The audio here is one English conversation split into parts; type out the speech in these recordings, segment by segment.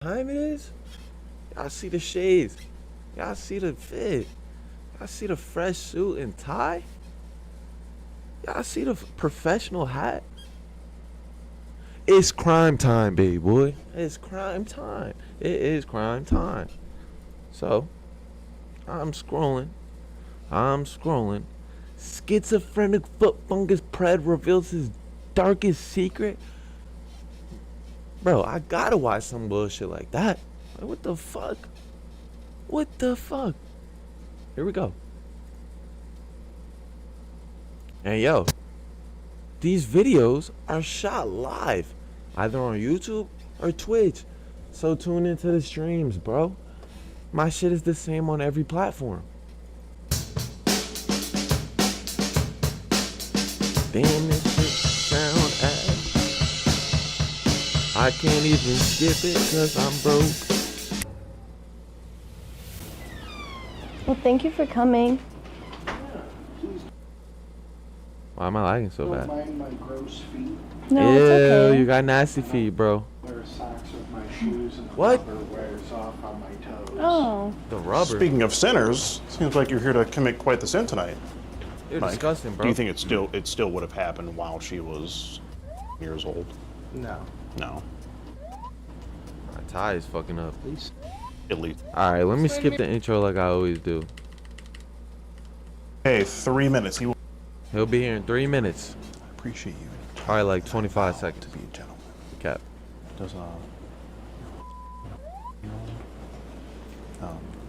time it is? Y'all see the shades? Y'all see the fit? Y'all see the fresh suit and tie? Y'all see the professional hat? It's crime time, baby boy. It's crime time. It is crime time. So, I'm scrolling. Schizophrenic foot fungus pred reveals his darkest secret. Bro, I gotta watch some bullshit like that. Like, what the fuck? What the fuck? Here we go. And yo, these videos are shot live, either on YouTube or Twitch. So tune into the streams, bro. My shit is the same on every platform. Damn, this shit sound ass. I can't even skip it cause I'm broke. Well, thank you for coming. Why am I lagging so bad? Don't mind my gross feet. No, it's okay. You got nasty feet, bro. Wear socks with my shoes and the What? rubber wears off on my toes. Oh. The rubber. Speaking of sinners, seems like you're here to commit quite the sin tonight. You're Mike, disgusting, bro. Do you think it still would have happened while she was years old? No. No. My tie is fucking up. At least. Alright, let me skip the intro like I always do. Hey, 3 minutes. He'll be here in 3 minutes. I appreciate you. Probably like 25 seconds. To be a gentleman. Cap. Does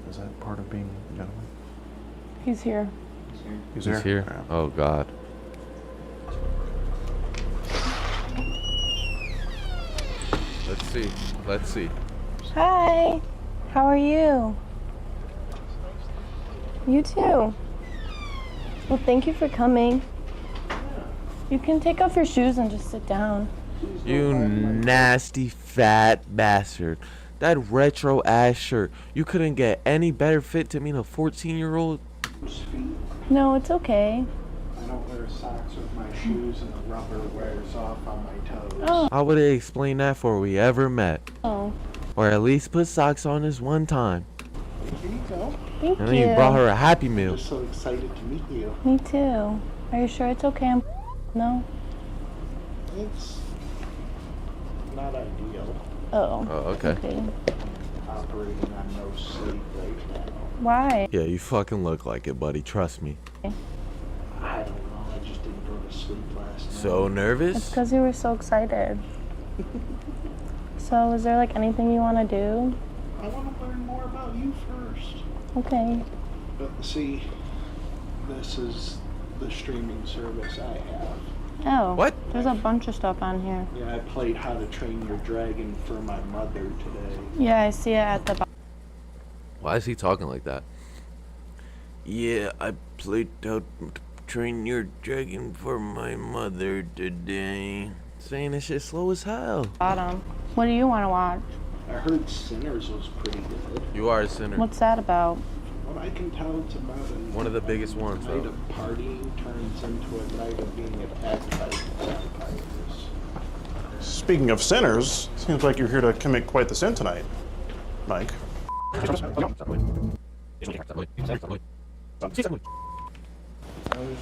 is that part of being a gentleman? He's here. He's He's here? Yeah. Oh, God. Let's see. Let's see. Hi. How are you? You too. Well, thank you for coming. You can take off your shoes and just sit down. You nasty fat bastard. That retro ass shirt. You couldn't get any better fit to mean a 14-year-old? No, it's okay. I don't wear socks with my shoes and the rubber wears off on my toes. Oh. How would they explain that before we ever met? Oh. Or at least put socks on this one time. Here you go. Thank And then you. you brought her a Happy I'm Meal. just so excited to meet you. Me too. Are you sure it's okay? No? It's not ideal. Oh. Oh, okay. Operating on no sleep right now. Why? Yeah, you fucking look like it, buddy. Trust me. I don't know. I just didn't go to sleep last night. So It's nervous? because you were so excited. So, is there like anything you want to do? I want to learn more about you first. Okay. But see, this is the streaming service I have. Oh. What? There's a bunch of stuff on here. Yeah, I played How to Train Your Dragon for my mother today. Yeah, I see it at the bottom. Why is he talking like that? Yeah, I played How to Train Your Dragon for my mother today. Saying this shit slow as hell. What do you want to watch? I heard Sinners was pretty good. You are a sinner. What's that about? What I can tell, it's about One of the biggest ones, night though. of partying turns into a night of being attacked by vampires. Speaking of sinners, seems like you're here to commit quite the sin tonight, Mike. I was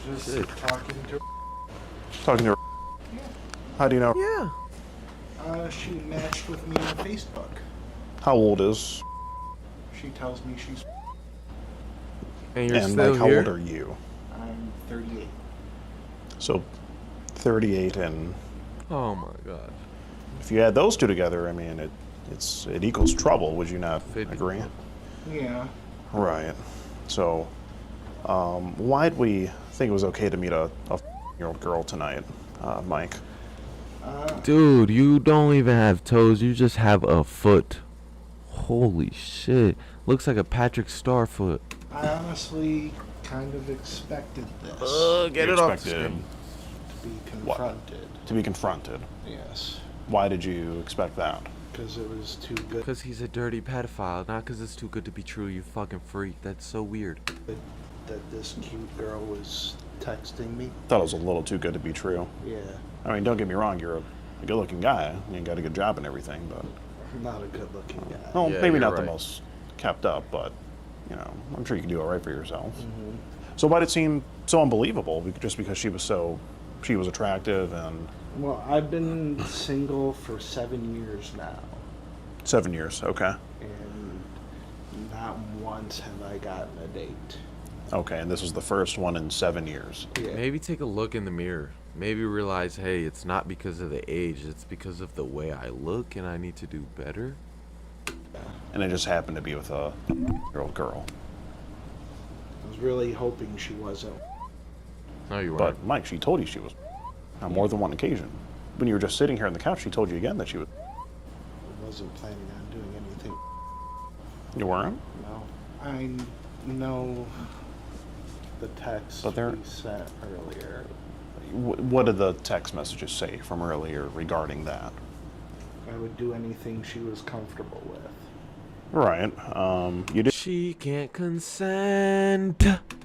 just talking to Talking to her. How do you know? Yeah. she matched with me on Facebook. How old is? She tells me she's And you're And still like, how here? old are you? I'm 38. So, 38, and Oh my god. if you add those two together, I mean, it equals trouble. Would you not 50. agree? Yeah. Right. So, why'd we think it was okay to meet a year-old girl tonight, Mike? Dude, you don't even have toes. You just have a foot. Holy shit. Looks like a Patrick Star foot. I honestly kind of expected this. Get You it off the expected screen. To be confronted. To be confronted. Yes. Why did you expect that? Because it was too good Because he's a dirty pedophile, not because it's too good to be true, you fucking freak. That's so weird. that this cute girl was texting me. Thought it was a little too good to be true. Yeah. I mean, don't get me wrong, you're a good-looking guy. You got a good job and everything, but Not a good looking guy. Well, Yeah, maybe you're not the right. most kept up, but, you know, I'm sure you can do all right for yourself. Mm-hmm. So why did it seem so unbelievable? Just because she was attractive and Well, I've been single for 7 years now, 7 years, okay. and not once have I gotten a date. Okay, and this was the first one in 7 years. Yeah. Maybe take a look in the mirror. Maybe realize, hey, it's not because of the age. It's because of the way I look, and I need to do better. And it just happened to be with a year-old girl. I was really hoping she wasn't. No, you weren't. But, Mike, she told you she was on more than one occasion. When you were just sitting here on the couch, she told you again that she was... I wasn't planning on doing anything. You weren't? No. I know the text But there- we sent earlier. What did the text messages say from earlier regarding that? I would do anything she was comfortable with. Right. You She can't consent.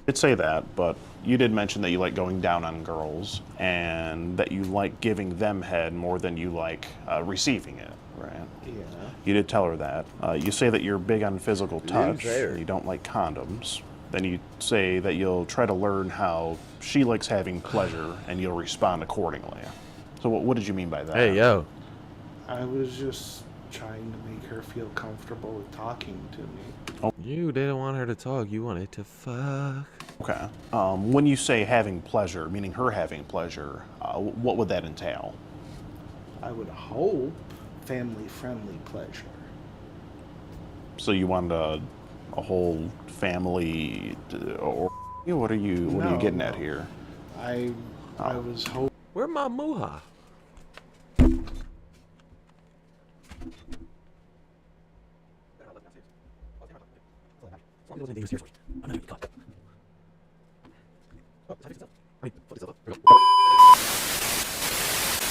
did say that, but you did mention that you like going down on girls and that you like giving them head more than you like receiving it, right? Yeah. You did tell her that. You say that you're big on physical touch, say her. and you don't like condoms. Then you say that you'll try to learn how she likes having pleasure and you'll respond accordingly. So what did you mean by that? Hey, yo. I was just trying to make her feel comfortable with talking to me. You didn't want her to talk. You wanted to fuck. Okay. When you say having pleasure, meaning her having pleasure, what would that entail? I would hope family-friendly pleasure. So you want a whole family, or what are you No, getting at no. here? I was hoping. Where my muha?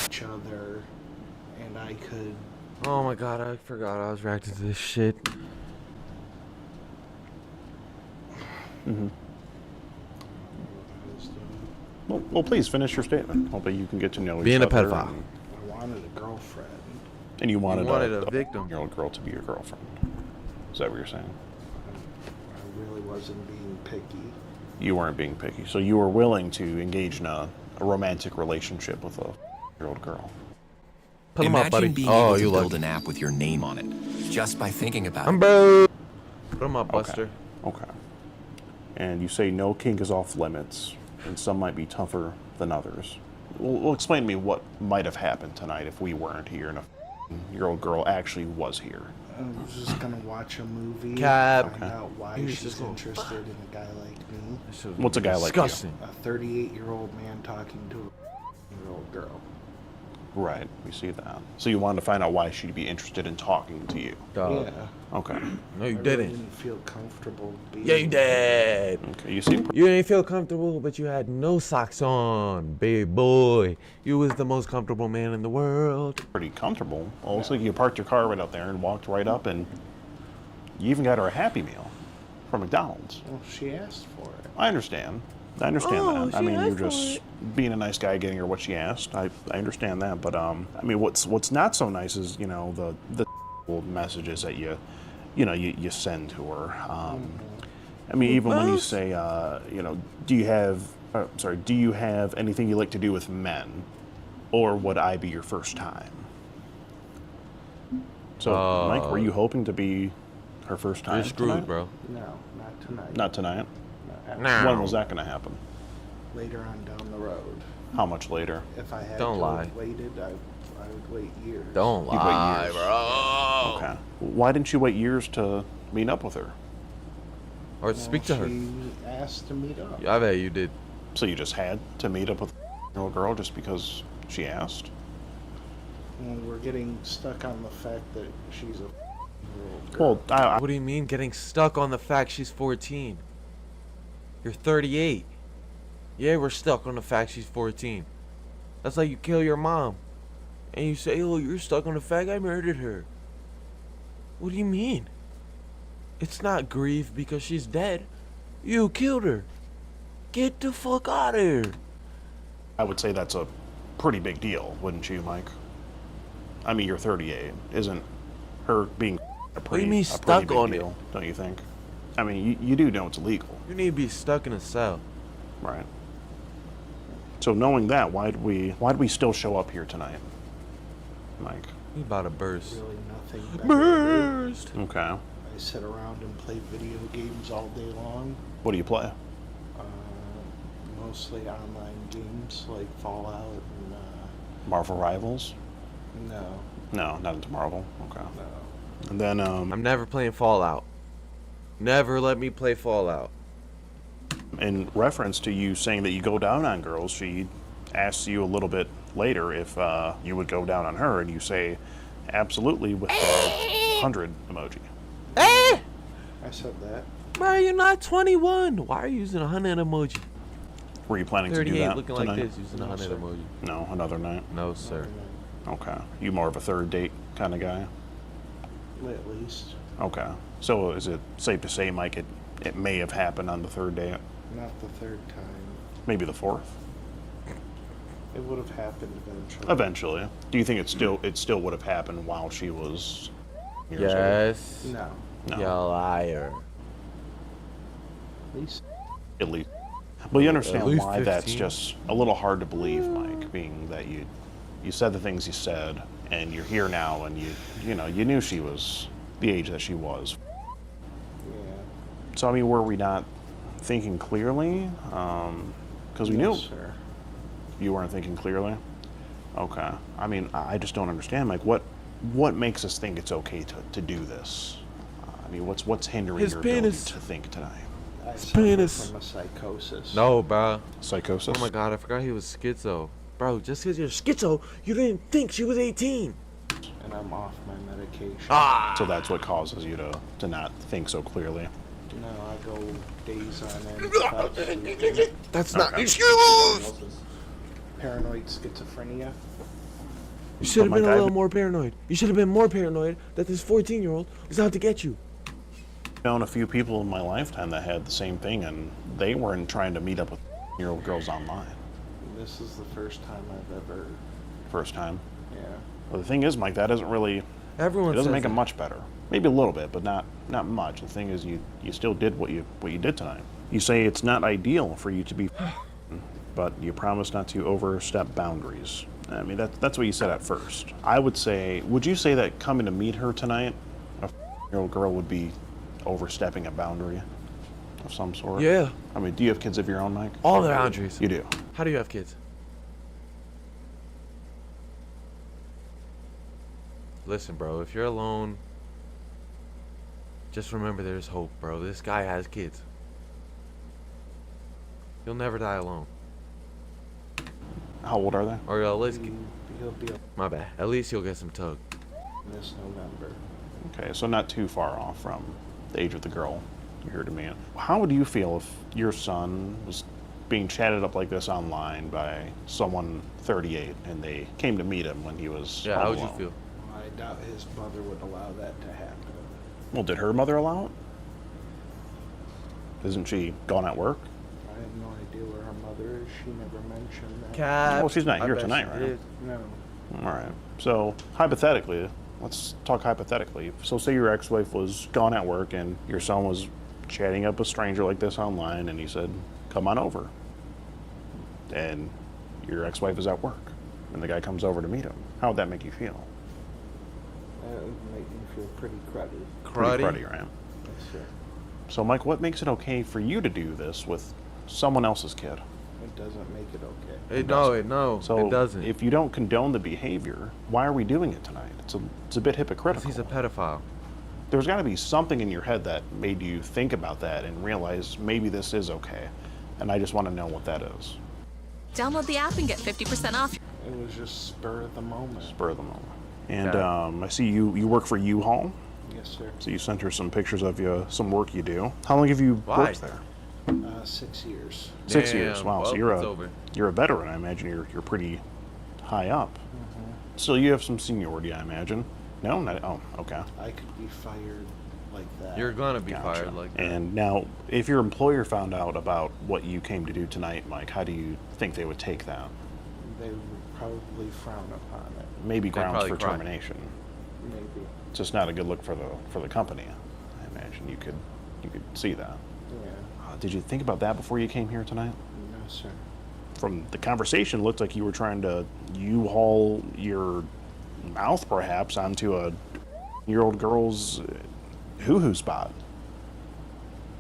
Each other, and I could. Oh my god, I forgot I was reacting to this shit. Mm-hmm. Well, please finish your statement. Hopefully you can get to know Being each a other. pedophile. I wanted a girlfriend. And you wanted, a victim. year-old girl to be your girlfriend. Is that what you're saying? I really wasn't being picky. You weren't being picky. So you were willing to engage in a romantic relationship with a year-old girl. Put him up, buddy. Imagine being Oh, able to you build lucky. an app with your name on it, just by thinking about I'm it. broke. Put him up, Buster. Okay. And you say no kink is off limits, and some might be tougher than others. Well, explain to me what might have happened tonight if we weren't here and a year-old girl actually was here. I was just gonna watch a movie, Cap. find out why He was she's just going, interested in a guy like me. This shit was What's a guy like you? disgusting. A 38-year-old man talking to a year-old girl. Right, we see that. So you wanted to find out why she'd be interested in talking to you. Dog. Yeah. Okay. No, you I really didn't. didn't feel comfortable being. Yeah, you did. Okay, you seem You didn't feel comfortable, but you had no socks on, big boy. You was the most comfortable man in the world. pretty comfortable. Well, it looks like you parked your car right out there and walked right up, and you even got her a Happy Meal from McDonald's. Well, she asked for it. I understand. I understand Oh, that. I she mean, you're asked for just it. being a nice guy, getting her what she asked. I understand that, but I mean, what's not so nice is the messages that you send to her. I mean, even when you say do you have anything you like to do with men, or would I be your first time? So, Mike, were you hoping to be her first time? You're screwed, tonight? bro. No, not tonight. Not tonight. Nah. When was that going to happen? Later on down the road. How much later? If I had Don't to lie. have waited, I would wait years. Don't You'd wait lie, years. bro. Okay. Why didn't you wait years to meet up with her? Or Well, speak to her. She asked to meet up. I bet you did. So you just had to meet up with a little girl just because she asked? Well, we're getting stuck on the fact that she's a year-old girl. Well, What do you mean getting stuck on the fact she's 14? You're 38. Yeah, we're stuck on the fact she's 14. That's like you kill your mom. And you say, oh, you're stuck on the fact I murdered her. What do you mean? It's not grief because she's dead. You killed her. Get the fuck out of here. I would say that's a pretty big deal, wouldn't you, Mike? I mean, you're 38. Isn't her being a pretty, mean a stuck pretty big on it? deal, don't you think? I mean, you do know it's illegal, You need to be stuck in a cell. right? So knowing that, why'd we still show up here tonight, Mike? You about to burst. Really nothing better to do. Burst! Okay. I sit around and play video games all day long. What do you play? Mostly online games like Fallout and Marvel Rivals? no, No, not into Marvel. Okay. no. And then I'm never playing Fallout. Never let me play Fallout. in reference to you saying that you go down on girls, she asks you a little bit later if you would go down on her, and you say absolutely with the 100 emoji. Eh! I said that. Bro, you're not 21. Why are you using a 100 emoji? Were you planning to do 38 that looking tonight? like this using a 100 sir. emoji. No, another night. No, sir. Okay. You more of a third date kind of guy? At least. Okay. So is it safe to say, Mike, it may have happened on the third date? Not the third time. Maybe the fourth? It would have happened eventually. Eventually. Do you think it still would have happened while she was years old? Yes. No. No. You liar. At least. At least. Well, you understand least why that's 15. just a little hard to believe, Mike, being that you said the things you said, and you're here now, and you knew she was the age that she was. Yeah. So I mean, were we not thinking clearly? Because we knew Yes, sir. you weren't thinking clearly. Okay. I mean, I just don't understand, Mike. What makes us think it's okay to do this? I mean, what's hindering His your ability penis. to think tonight? I suffer penis. from a psychosis. No, bro. Psychosis. Oh my god, I forgot he was schizo. Bro, just because you're schizo, you didn't think she was 18. And I'm off my medication. Ah! So that's what causes you to not think so clearly. No, I go days on end without sleeping. That's not Okay. an excuse! Paranoid schizophrenia. You should have But been Mike, a I've- little more paranoid. You should have been more paranoid that this 14-year-old was out to get you. I've known a few people in my lifetime that had the same thing, and they weren't trying to meet up with year-old girls online. This is the first time I've ever. First time. Yeah. Well, the thing is, Mike, that doesn't really. Everyone It doesn't says make it that. much better. Maybe a little bit, but not much. The thing is, you still did what you did tonight. You say it's not ideal for you to be, but you promise not to overstep boundaries. I mean, that's what you said at first. I would say, would you say that coming to meet her tonight, a year-old girl would be overstepping a boundary of some sort? Yeah, I mean, do you have kids of your own, Mike? all the boundaries. You do. How do you have kids? Listen, bro, if you're alone, just remember there's hope, bro. This guy has kids. You'll never die alone. How old are they? Or at least, He'll be my bad. At least you'll get some tug. this November. Okay, so not too far off from the age of the girl you're here to meet. How would you feel if your son was being chatted up like this online by someone 38 and they came to meet him when he was Yeah, all how would you alone? feel? I doubt his mother would allow that to happen. Well, did her mother allow it? Isn't she gone at work? I have no idea where her mother is. She never mentioned that. Cap. Well, she's not I here bet tonight, she right? did. No. All right. So hypothetically, let's talk hypothetically. So say your ex-wife was gone at work and your son was chatting up a stranger like this online, and he said, "Come on over." And your ex-wife is at work, and the guy comes over to meet him. How would that make you feel? That would make me feel pretty cruddy. Pretty Cruddy. cruddy, right? Yes, sir. So, Mike, what makes it okay for you to do this with someone else's kid? It doesn't make it okay. No, So, it doesn't. if you don't condone the behavior, why are we doing it tonight? It's a bit hypocritical. He's a pedophile. There's got to be something in your head that made you think about that and realize maybe this is okay. And I just want to know what that is. Download the app and get 50% off. It was just spur of the moment. Spur of the moment. And Okay. I see you work for U-Haul. Yes, sir. So you sent her some pictures of some work you do. How long have you Why? worked there? 6 years. 6 years. Damn, Wow. well, So it's over. you're a veteran. I imagine you're pretty high up. Still, you have some seniority, I imagine. No, not. Oh, okay. I could be fired like that. You're gonna be Gotcha. fired like that. And now, if your employer found out about what you came to do tonight, Mike, how do you think they would take that? They would probably frown upon it. Maybe They'd grounds probably for cry. termination. Maybe. It's just not a good look for the company. I imagine you could see that. Yeah. Did you think about that before you came here tonight? No, sir. From the conversation, it looked like you were trying to U-haul your mouth, perhaps, onto a year-old girl's hoo-hoo spot.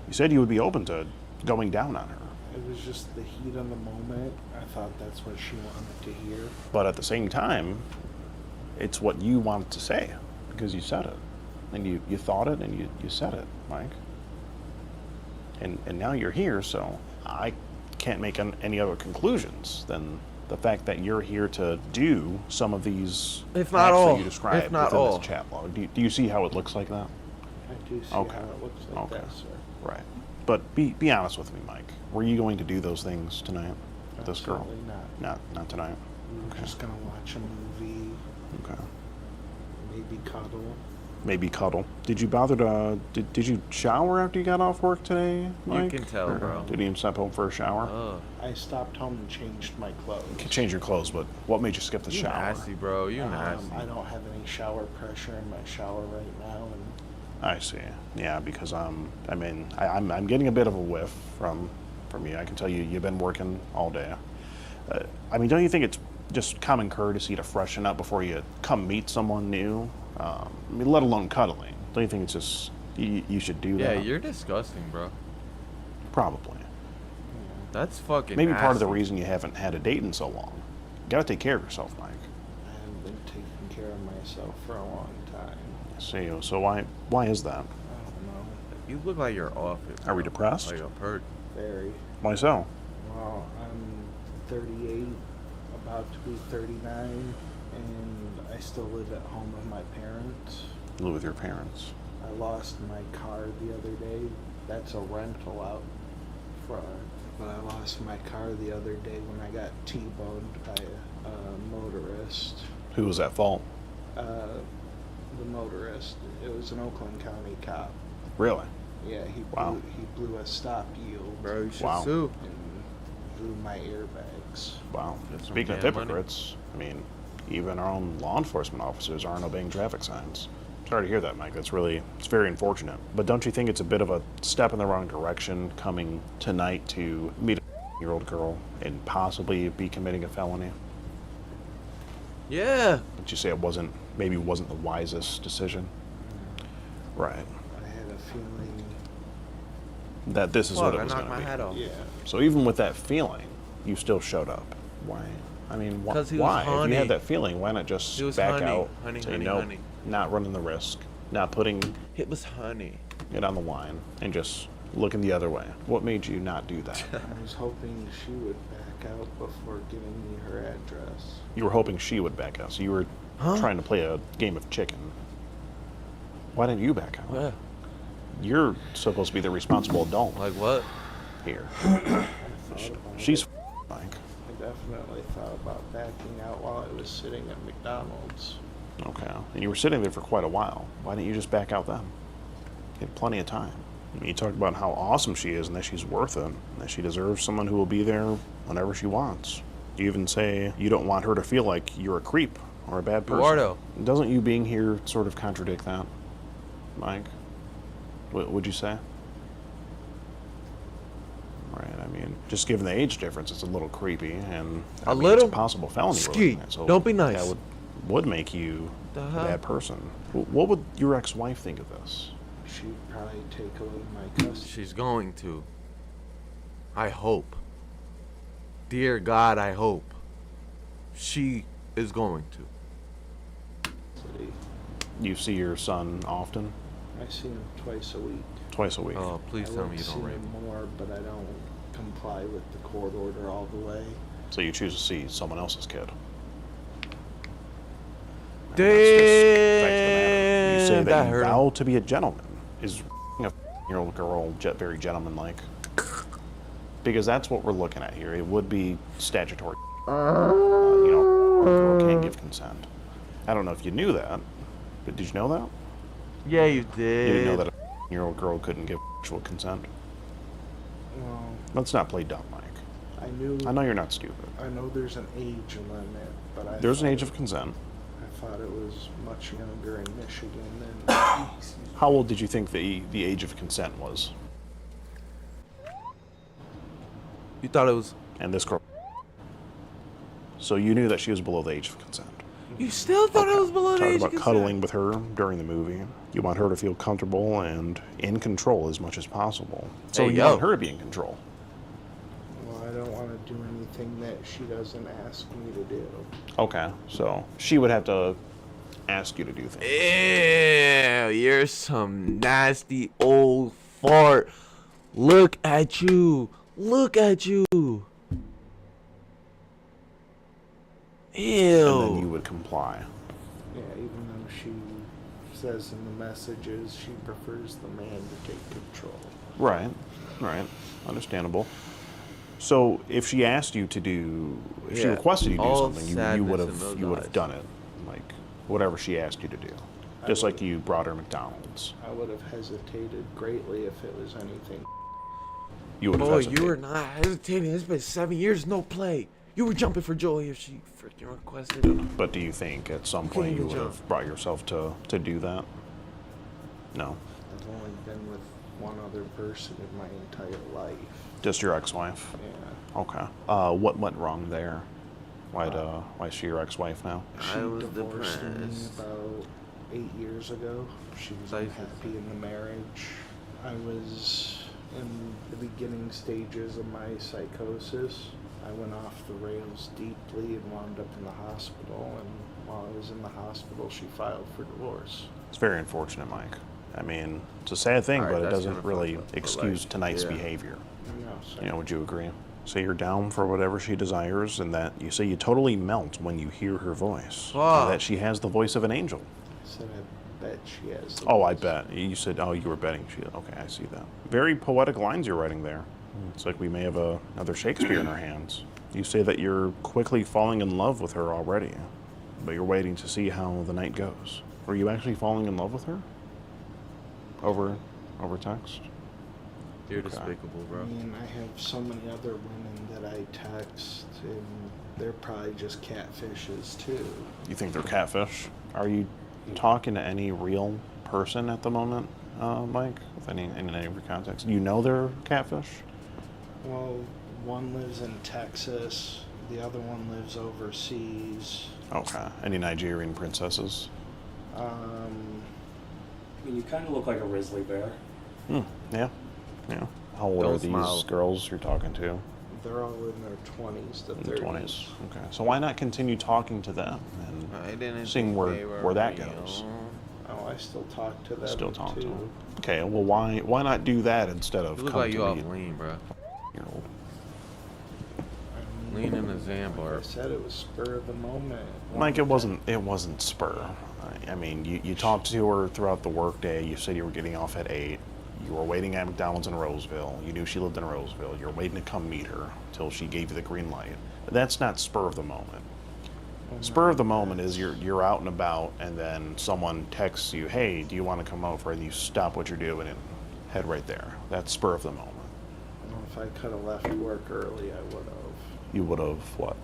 You said you would be open to going down on her. It was just the heat of the moment. I thought that's what she wanted to hear. But at the same time, it's what you wanted to say, because you said it. And you thought it, and you said it, Mike. And now you're here, so I can't make any other conclusions than the fact that you're here to do some of these If not acts all. that you described If not within all. this chat log. Do you see how it looks like that? I do see Okay. how it looks like Okay. that, sir. Right. But be honest with me, Mike. Were you going to do those things tonight with this girl? Absolutely not. Not tonight. We were just gonna watch a movie, Okay. maybe cuddle. Maybe cuddle. Did you bother to? Did you shower after you got off work today, Mike? can tell, Or bro. Did you even step home for a shower? I stopped home and changed my clothes. You can change your clothes, but what made you skip the You shower? nasty, bro. You nasty. I don't have any shower pressure in my shower right now, and I see. Yeah, because I'm getting a bit of a whiff from you. I can tell you've been working all day. Don't you think it's just common courtesy to freshen up before you come meet someone new? Let alone cuddling. Don't you think it's just you should do Yeah, that? you're disgusting, bro. Probably. That's fucking Maybe part of the nasty. reason you haven't had a date in so long. You gotta take care of yourself, Mike. I haven't been taking care of myself for a long time. I see. So why is that? I don't know. You look like you're off it. Are we bro. depressed? Like a perk. Very. Why so? Well, I'm 38, about to be 39, and I still live at home with my parents. Live with your parents. I lost my car the other day. That's a rental out front. But I lost my car the other day when I got T-boned by a motorist. Who was at fault? The motorist. It was an Oakland County cop. Really? Yeah, Wow. he blew a stop yield Bro, you should Wow. sue. and blew my airbags. Wow. Get some Speaking of damn money. hypocrites, even our own law enforcement officers aren't obeying traffic signs. Sorry to hear that, Mike. It's very unfortunate. But don't you think it's a bit of a step in the wrong direction coming tonight to meet a year-old girl and possibly be committing a felony? Yeah. Did you say maybe it wasn't the wisest decision? Right. I had a feeling, That this is Fuck, what I it was knocked going my to head be. off. yeah. So even with that feeling, you still showed up. Why? Why? 'Cause he was Why? If you honey. had that feeling, why not just He was back honey. out, Honey, say honey, no, honey. not running the risk, not putting It was honey. it on the line, and just looking the other way? What made you not do that? I was hoping she would back out before giving me her address. You were hoping she would back out, so you were trying to play a game of chicken. Why didn't you back out? Yeah. You're supposed to be the responsible adult Like what? here. I thought about She's it. Mike. I definitely thought about backing out while I was sitting at McDonald's. Okay. And you were sitting there for quite a while. Why didn't you just back out then? You had plenty of time. You talked about how awesome she is and that she's worth it, and that she deserves someone who will be there whenever she wants. You even say you don't want her to feel like you're a creep or a bad person. Eduardo. Doesn't you being here sort of contradict that, Mike? What would you say? Right, just given the age difference, it's a little creepy, and A it's little? a possible felony. we're Skeet, looking at, so don't be nice. That would make you The a hell? bad person. What would your ex-wife think of this? She'd probably take away my custody. She's going to. I hope. Dear God, I hope. She is going to. You see your son often? I see him twice a week. Twice a week. Oh, please I tell would me you see don't rape. him more, but I don't comply with the court order all the way. So you choose to see someone else's kid. And Damn, that's just the fact of the matter. You say that, that you hurt vow to be a gentleman. Is a year-old girl very gentlemanlike? Because that's what we're looking at here. It would be statutory. A girl can't give consent. I don't know if you knew that, but did you know that? Yeah, you You did. didn't know that a year-old girl couldn't give actual consent? Well, Let's not play dumb, Mike. I knew. I know you're not stupid. I know there's an age limit, but There's an age of consent. I thought it was much younger in Michigan than. How old did you think the age of consent was? You thought it was. And this girl. So you knew that she was below the age of consent. You still thought it was below the Talk age about of cuddling consent? with her during the movie. You want her to feel comfortable and in control as much as possible. So Hey, you yo. want her to be in control. Well, I don't want to do anything that she doesn't ask me to do. Okay, so she would have to ask you to do things. Ew, you're some nasty old fart. Look at you. Look at you. Ew. And then you would comply. Yeah, even though she says in the messages she prefers the man to take control. Right, right. Understandable. So if she asked you to do, if she Yeah, requested you to do all something, you sadness would in those have eyes. done it, like whatever she asked you to do, just like you brought her McDonald's. I would have hesitated greatly if it was anything. You would have Boy, hesitated. you were not hesitating. It's been 7 years, no play. You were jumping for joy if she freaking requested it. But do you think at some point you even would have jump. brought yourself to do that? No, I've only been with one other person in my entire life. just your ex-wife. Yeah. Okay. What went wrong there? Why is she your ex-wife now? She I was divorced me depressed. about 8 years ago. She was Life is- unhappy in the marriage. I was in the beginning stages of my psychosis. I went off the rails deeply and wound up in the hospital. And while I was in the hospital, she filed for divorce. It's very unfortunate, Mike. I mean, it's a sad thing, Alright, but it that's doesn't kinda really fucked up, but, excuse like, tonight's yeah. behavior. No, so You know, would you agree? So you're down for whatever she desires, and that you say you totally melt when you hear her voice. Fuck. And that she has the voice of an angel. I said I bet she has. the Oh, I voice. bet. You said, oh, you were betting she. Okay, I see that. Very poetic lines you're writing there. It's like we may have another Shakespeare in our hands. You say that you're quickly falling in love with her already, but you're waiting to see how the night goes. Were you actually falling in love with her? Over text? You're Okay. despicable, I bro. mean, I have so many other women that I text, and they're probably just catfishes too. You think they're catfish? Are you talking to any real person at the moment, Mike? With any of your contacts? Do you know they're catfish? Well, one lives in Texas, the other one lives overseas. Okay. Any Nigerian princesses? Um, I mean, you kind of look like a grizzly bear. Yeah. Yeah. How old Don't are these smile. girls you're talking to? they're all in their 20s to In the 30s. 20s. Okay. So why not continue talking to them and I didn't seeing think they were where that real. goes? Oh, I still talk to them Still talk too. to them. Okay. Well, why not do that instead of You look come like to you off me? lean, bro. You know, I mean, Lean in the like I Zambar. said, it was spur of the moment. Mike, it wasn't spur. I mean, you talked to her throughout the workday. You said you were getting off at 8. You were waiting at McDonald's in Roseville. You knew she lived in Roseville. You're waiting to come meet her till she gave you the green light. That's not spur of the moment. Spur of the moment is you're out and about, and then someone texts you, "Hey, do you want to come over?" And you stop what you're doing and head right there. That's spur of the moment. Well, if I could have left work early, I would have You would have what?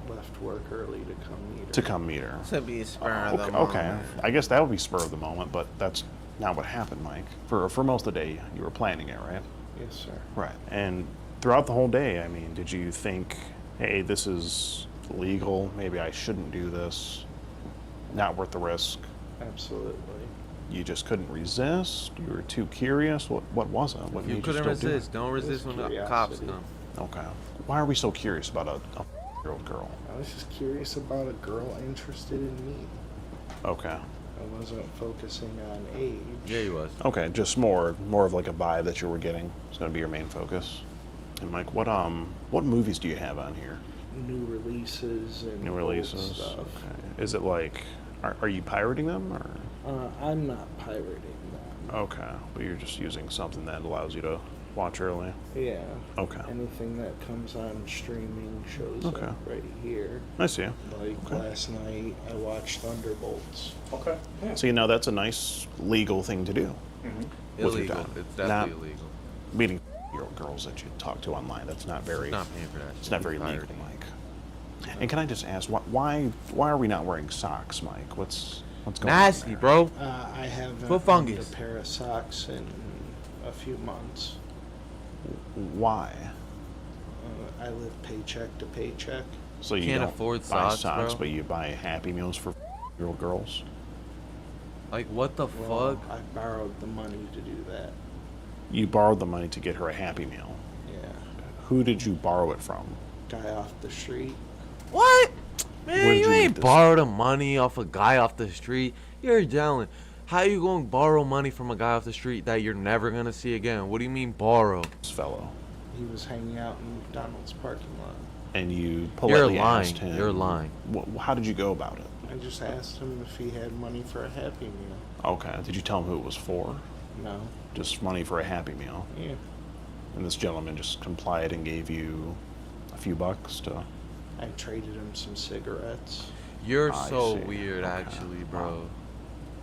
left work early to come meet her. To come meet her. To be spur of the Okay, moment. okay. I guess that would be spur of the moment, but that's not what happened, Mike. For most of the day, you were planning it, right? Yes, sir. Right. And throughout the whole day, I mean, did you think, hey, this is legal, maybe I shouldn't do this, not worth the risk? Absolutely. You just couldn't resist? You were too curious? What was it? What You made couldn't still do it? resist. Don't resist when the cops curiosity. come. Okay. Why are we so curious about a year-old girl? I was just curious about a girl interested in me. Okay. I wasn't focusing on age. Yeah, he was. Okay, just more of like a vibe that you were getting. It's gonna be your main focus. And Mike, what movies do you have on here? New releases and New old releases. stuff. Okay. Is it like, are you pirating them or? I'm not pirating them. Okay, but you're just using something that allows you to watch early. Yeah. Okay. Anything that comes on streaming shows Okay. up right here. I see. Like Okay. last night, I watched Thunderbolts. Okay. Yeah. So you know that's a nice legal thing to do. Mm-hmm. With your Illegal. time. It's definitely illegal. Meeting girls that you talk to online. That's not very. Not paying for that. It's not shit. very It's legal, pirating. Mike. And can I just ask, why are we not wearing socks, Mike? What's going Nasty, on there? bro. I haven't For owned fungus. a pair of socks in a few months. Why? I live paycheck to paycheck. So you Can't don't afford buy socks, bro? but you buy Happy Meals for little girls? Like, what the Well, fuck? I borrowed the money to do that. You borrowed the money to get her a Happy Meal. Yeah. Who did you borrow it from? Guy off the street. What? Man, Where'd you you ain't get this? borrowed the money off a guy off the street. You're Jalen. How you gonna borrow money from a guy off the street that you're never gonna see again? What do you mean borrow? This fellow. He was hanging out in McDonald's parking lot. And you You're politely lying. asked him. You're lying. How did you go about it? I just asked him if he had money for a Happy Meal. Okay. Did you tell him who it was for? No. Just money for a Happy Meal. Yeah. And this gentleman just complied and gave you a few bucks to. I traded him some cigarettes. You're I so see. weird, Okay. actually, bro.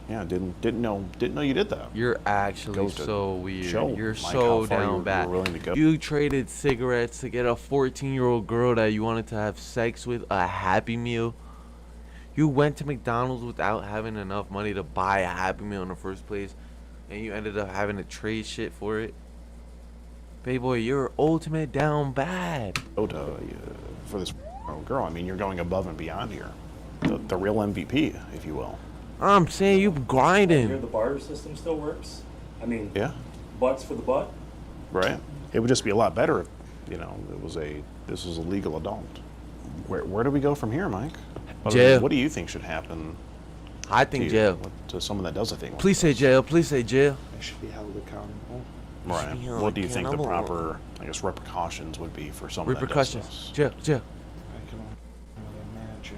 Yeah, didn't know you did that. You're actually Go to so weird. show You're Mike so how far down you're bad. willing to go. You traded cigarettes to get a 14-year-old girl that you wanted to have sex with a Happy Meal. You went to McDonald's without having enough money to buy a Happy Meal in the first place, and you ended up having to trade shit for it. Baby boy, you're ultimate down bad. Go to for this girl. I mean, you're going above and beyond here. The real MVP, if you will. I'm saying you Here grinding. the barter system still works. I mean, Yeah. butts for the butt. Right. It would just be a lot better if, this was a legal adult. Where do we go from here, Mike? Jail. What do you think should happen I to think you, jail. to someone that does a thing like Please say this? jail. Please say jail. I should be held accountable. Right. Yeah, What do you think the accountable. proper, repercussions would be for someone Repercussions. that does this? Jail. Jail. I can only imagine.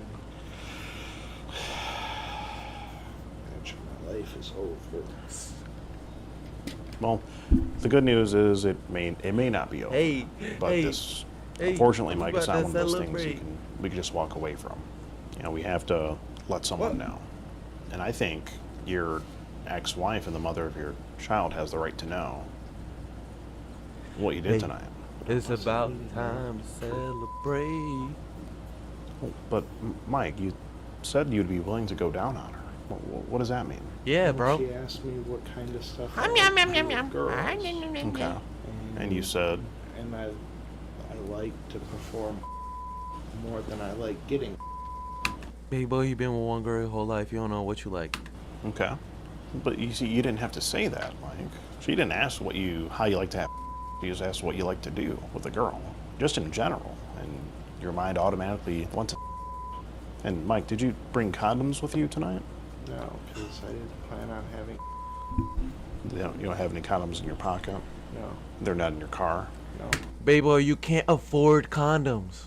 Imagine my life is over. Well, the good news is it may not be over. Hey, But hey, this, hey, unfortunately, we Mike, about it's not to one of those things celebrate. we can just walk away from. We have to let someone know. And I think your ex-wife and the mother of your child has the right to know what you did Hey. tonight. It's about time to celebrate. But Mike, you said you'd be willing to go down on her. What does that mean? Yeah, bro. She asked me what kind of stuff I like to do with girls. Okay. And you said, And I like to perform more than I like getting. Baby boy, you been with one girl your whole life. You don't know what you like. okay. But you see, you didn't have to say that, Mike. She didn't ask how you like to have. She just asked what you like to do with a girl, just in general. And your mind automatically went to. And Mike, did you bring condoms with you tonight? No, because I didn't plan on having. You don't have any condoms in your pocket? No, They're not in your car? no. Baby boy, you can't afford condoms.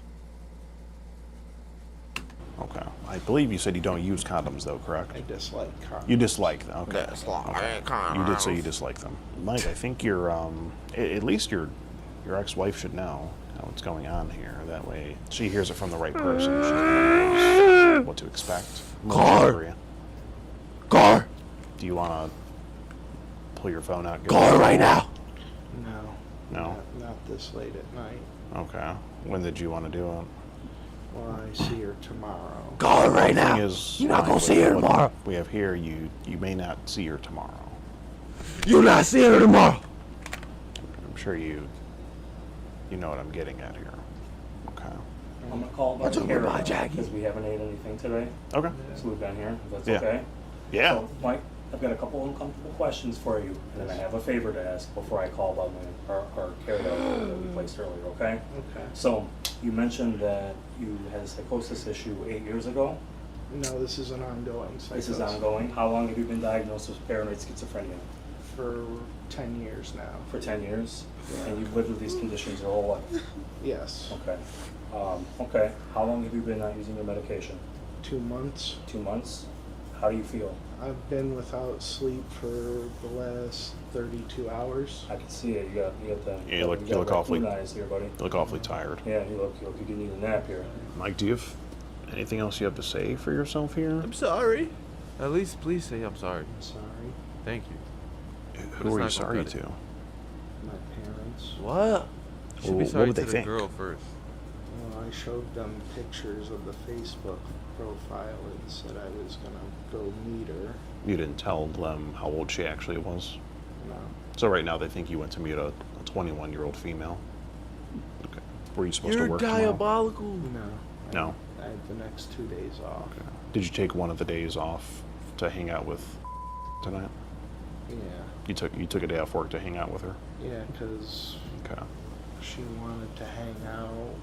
Okay. I believe you said you don't use condoms, though, correct? I dislike condoms. You dislike them. Okay. Dislike Okay. You did say you dislike them, Mike. I think at least your ex-wife should know what's going on here. That way, she hears it from the right person. She knows what to expect. Car. Car. Do you want to pull your phone out? Car right now. No. No? Not this late at night. Okay. When did you want to do it? Well, I see her tomorrow. Car right The thing now. is, You're not Mike, gonna with see her what tomorrow. We have here. You may not see her tomorrow. You're not seeing her tomorrow. I'm sure you know what I'm getting at here. Okay. I'm gonna call What's about up here with my Jackie? because we haven't ate anything today. Okay. So we've been here. If that's Yeah. okay. Yeah. So, Mike, I've got a couple uncomfortable questions for you, and then I have a favor to ask before I call about our care dog that we placed earlier. Okay. Okay. So you mentioned that you had a psychosis issue 8 years ago. No, this is an ongoing psychosis. This is ongoing. How long have you been diagnosed with paranoid schizophrenia? For 10 years now. For 10 years? And you've lived with these conditions your whole life? Yes. Okay. Okay. How long have you been not using your medication? 2 months. 2 months? How do you feel? I've been without sleep for the last 32 hours. I can see it. You got the Yeah, you look got awfully- raccoon eyes here, buddy. You look awfully tired. Yeah, you look like you need a nap here. Mike, do you have anything else you have to say for yourself here? I'm sorry. At least please say I'm sorry. I'm sorry. Thank you. Who are you not sorry gonna cut to? it. My parents. What? You should be What sorry would to they the think? girl first. Well, I I showed them pictures of the Facebook profile and said I was gonna go meet her. You didn't tell them how old she actually was? No. So right now they think you went to meet a 21-year-old female? Okay. Were you supposed You're to work tomorrow? diabolical. No. No. I have the next 2 days off. Okay. Did you take one of the days off to hang out with tonight? Yeah. You took a day off work to hang out with her? Yeah, because Okay. she wanted to hang out.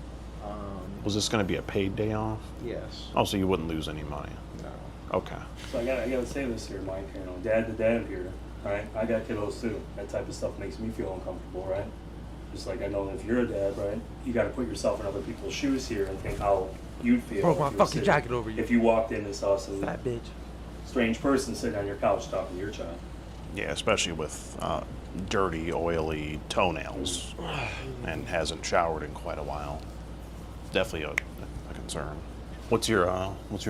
Was this going to be a paid day off? Yes. Oh, so you wouldn't lose any money? No. Okay. So I gotta say this here, Mike. You know, dad to dad here, right? I got kiddos too. That type of stuff makes me feel uncomfortable, right? Just like I know if you're a dad, right? You got to put yourself in other people's shoes here and think how you'd feel. Bro, if my you were fucking sitting- jacket over you. If you walked in this house and Fat bitch. strange person sitting on your couch talking to your child. Yeah, especially with dirty, oily toenails and hasn't showered in quite a while. Definitely a concern. What's your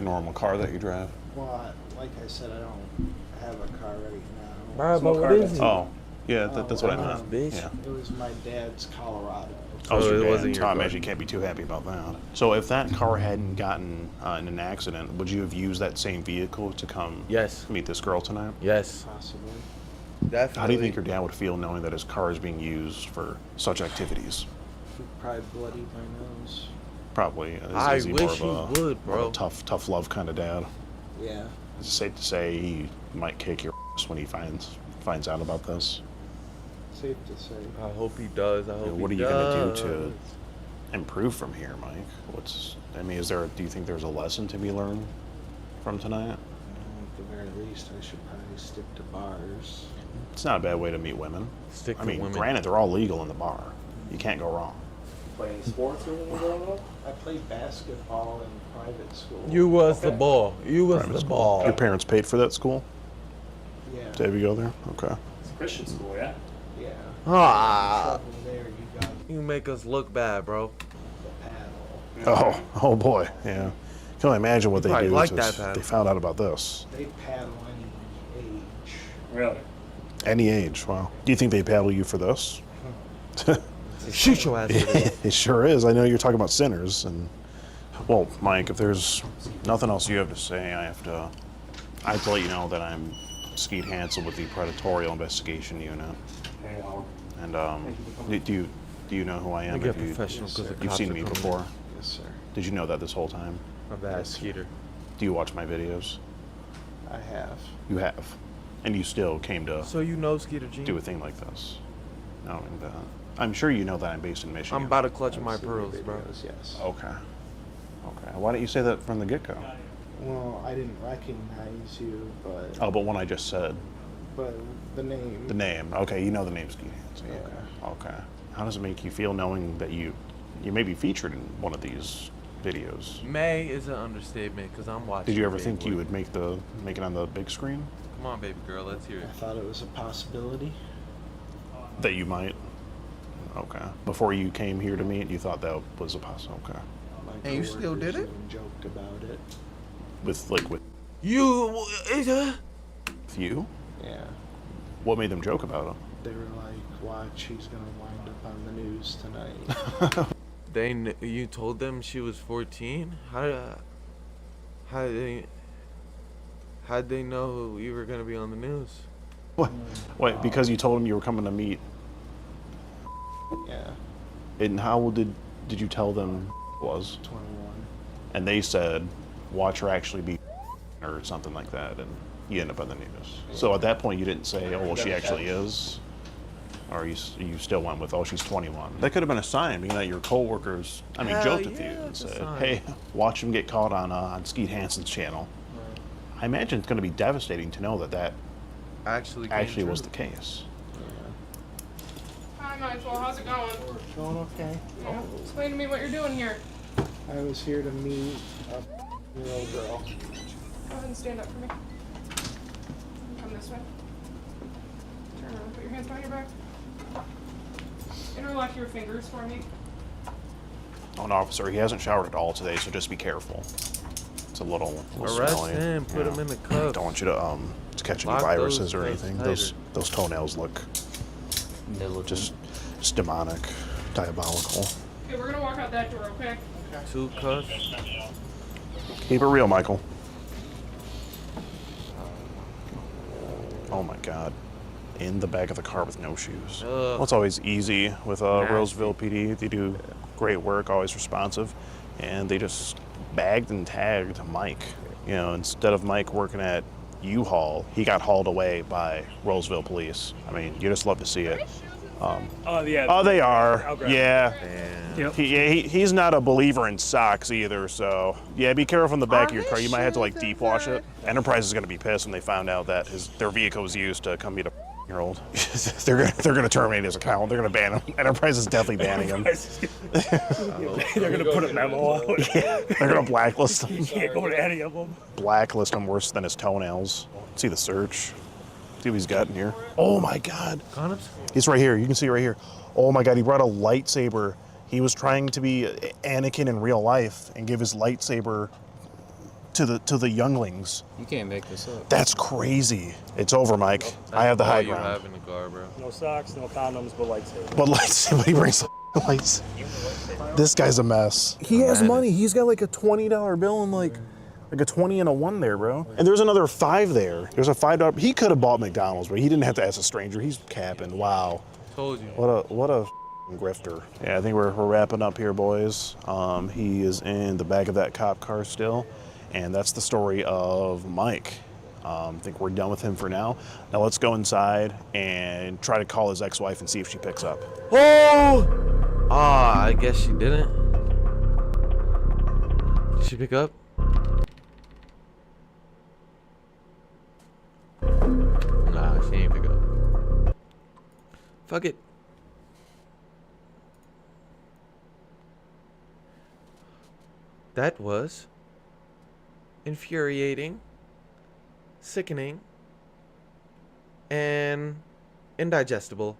normal car that you drive? Well, like I said, I don't have a car right now. Bro, So but what what car is is it? Oh, yeah, that's what I wow. meant. Bitch. Yeah. It was my dad's Colorado. Oh, so it your wasn't dad. your I car. imagine you can't be too happy about that. So if that car hadn't gotten in an accident, would you have used that same vehicle to come Yes. meet this girl tonight? Yes. Possibly. Definitely. How do you think your dad would feel knowing that his car is being used for such activities? He probably bloodied my nose. Probably. I Is he wish more of he a, would, more of bro. a tough love kind of dad? Yeah. Is it safe to say he might kick your ass when he finds out about this? Safe to say. I hope he does. I hope What are he you gonna does. do to improve from here, Mike? Do you think there's a lesson to be learned from tonight? At the very least, I should probably stick to bars. It's not a bad way to meet women. Stick I to mean, women. granted, they're all legal in the bar. You can't go wrong. Playing sports or anything growing up? I played basketball in private school. You was the ball. You was Private the school. ball. Your parents paid for that school Yeah. to have you go there? Okay. It's a Christian school, yeah. Yeah. Ah. Trouble there, you got You make us look bad, bro. the paddle. Oh boy, yeah. Can only imagine what they probably do like if that pattern. they found out about this. They paddle any age. Really? Any age, wow. Do you think they paddle you for this? Shoot your ass. with it. It sure is. I know you're talking about sinners, and well, Mike, if there's nothing else you have to say, I have to let you know that I'm Skeeter Hansel with the Predatorial Investigation Unit, Hey, Howard. and do you know who I am? We get Have you- professional because the You've cops seen are me coming. before. Yes, sir. Did you know that this whole time? My bad, Skeeter. Do you watch my videos? I have. You have, and you still came to So you know Skeeter G? do a thing like this. No, and I'm sure you know that I'm based in Michigan. I'm about to clutch my I've seen the pearls, bro. videos, yes. Okay. Okay. Why didn't you say that from the get-go? Well, I didn't recognize you, but Oh, but when I just said the name. the name. Okay, you know the name Skeeter Hansel. Yeah. Okay. How does it make you feel knowing that you may be featured in one of these videos? May is an understatement because I'm watching. Did you ever big think you boy. would make it on the big screen? Come on, baby girl, let's hear I it. thought it was a possibility. That you might. Okay. Before you came here to meet, you thought that was a possible. Okay. My And you still did coworkers it? even joked about it. With You, you? Yeah. What made them joke about it? They were like, watch, he's going to wind up on the news tonight. you told them she was 14? How'd they know you were gonna be on the news? What? Wait, because you told them you were coming to meet. Yeah. And how old did you tell them was? 21. And they said, watch her actually be or something like that, and you end up on the news. So at that point, you didn't say, oh, well, she actually is? Or you still went with, oh, she's 21. That could have been a sign, being that your coworkers, Hell joked with you yeah, and it's a said, sign. hey, watch him get caught on Skeet Hansen's channel. I imagine it's going to be devastating to know that Actually was the case. Hi, Michael. How's it going? Going okay? Yeah. Explain to me what you're doing here. I was here to meet a little girl. Go ahead and stand up for me. Come this way. Turn around. Put your hands behind your back. Interlock your fingers for me. Oh, an officer, he hasn't showered at all today, so just be careful. It's a little Arrest smelly. him, put him in the cuffs. Don't want you to catch any Lock viruses those or cuffs anything. tighter. Those toenails look just demonic, diabolical. Okay, we're gonna walk out that door, okay? 2 cuffs. Keep it real, Michael. Oh my God. In the back of the car with no shoes. Well, it's always easy with Roseville PD. They do great work, always responsive. And they just bagged and tagged Mike. You know, instead of Mike working at U-Haul, he got hauled away by Roseville police. I mean, you just love to see it. Yeah. Oh, they are. I'll grab Yeah. Yep. He's not a believer in socks either, so yeah, be careful in the back of your car. You might have to like deep wash it. Enterprise is gonna be pissed when they found out that their vehicle was used to come meet a year-old. they're gonna terminate his account. They're gonna ban him. Enterprise is definitely banning him. They're gonna put a memo out. Yeah, they're gonna blacklist him. You can't go to any of them. Blacklist him worse than his toenails. See the search. See what he's got in here. Oh my God. Condoms? He's right here. You can see right here. Oh my God, he brought a lightsaber. He was trying to be Anakin in real life and give his lightsaber to the younglings. You can't make this up. That's crazy. It's over, Mike. I have the high you ground. have in the car, bro. No socks, no condoms, but lightsaber. But lightsaber, he brings lights. This guy's a mess. He has money. He's got like a $20 bill and like a 20 and a 1 there, bro. And there's another 5 there. There's a $5. He could have bought McDonald's, but he didn't have to ask a stranger. He's capping. Wow. Told you. What a grifter. Yeah, I think we're wrapping up here, boys. He is in the back of that cop car still, and that's the story of Mike. I think we're done with him for now. Now let's go inside and try to call his ex-wife and see if she picks up. Oh! Ah, I guess she didn't. Did she pick up? Nah, she ain't pick up. Fuck it. That was infuriating, sickening, and indigestible.